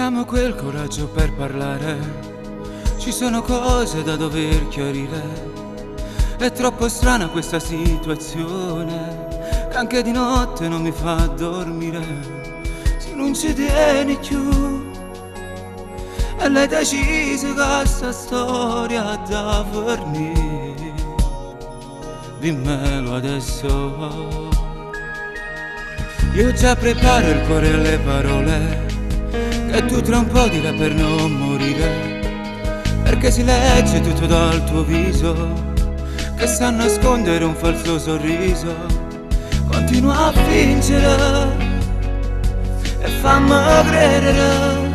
Troviamo quel coraggio per parlare, ci sono cose da dover chiarire. È troppo strana questa situazione, che anche di notte non mi fa dormire. Se non ci tieni più e l'hai deciso che sta storia da fornire, dimmelo adesso. Io già preparo il cuore e le parole che tu tra un po' dirai per non morire, perché si legge tutto dal tuo viso che sa nascondere un falso sorriso. Continua a fingere e fammi credere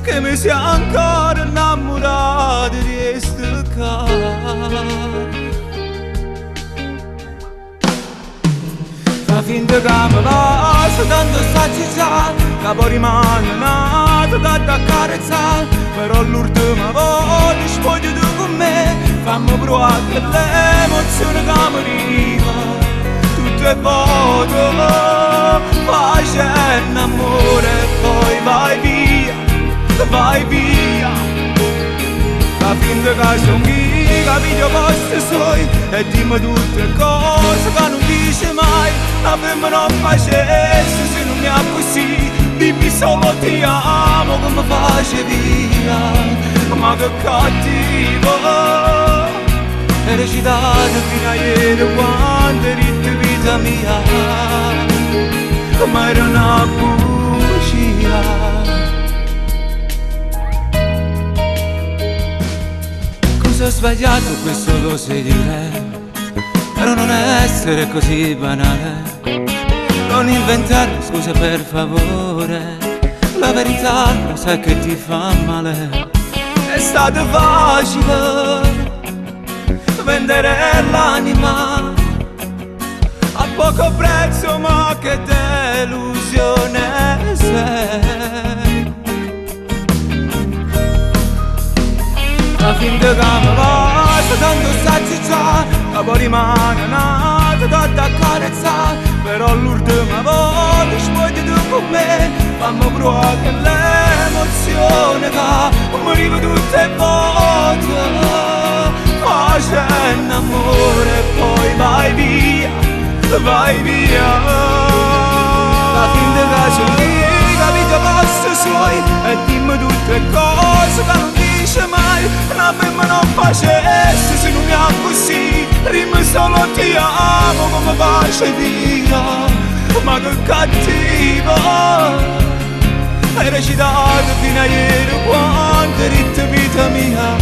che mi sia ancora innamorato di questo cuore. Fa finta che mi basta, tanto saggi già, che poi rimane nato da accarezzare. Però l'ultima volta spogli tu con me, fammi provare l'emozione che mi arriva tutte volte. Facendo amore e poi vai via. Fa finta che sono io, capito posti suoi, e dimmi tutte cose che non dice mai. La femmina non facesse se non mi ha così, dimmi solo ti amo come facevi. Ma che cattivo, e recitato fino a ieri quando eri vita mia, ma era una bugia. Cosa ho sbagliato, questo lo sai dire, però non essere così banale. Non inventare scuse per favore, la verità lo sai che ti fa male. È stato facile vendere l'anima a poco prezzo, ma che delusione sei. La finta che mi basta, tanto saggi già, che poi rimane nato da accarezzare. Però l'ultima volta spogli tu con me, fammi provare l'emozione che mi arriva tutte volte. Facendo amore e poi vai via. La finta che c'è lì, capito posti suoi, e dimmi tutte cose che non dice mai. La femmina non facesse se non mi ha così, rimane solo ti amo come facevi. Ma che cattivo, hai recitato fino a ieri quando eri vita mia,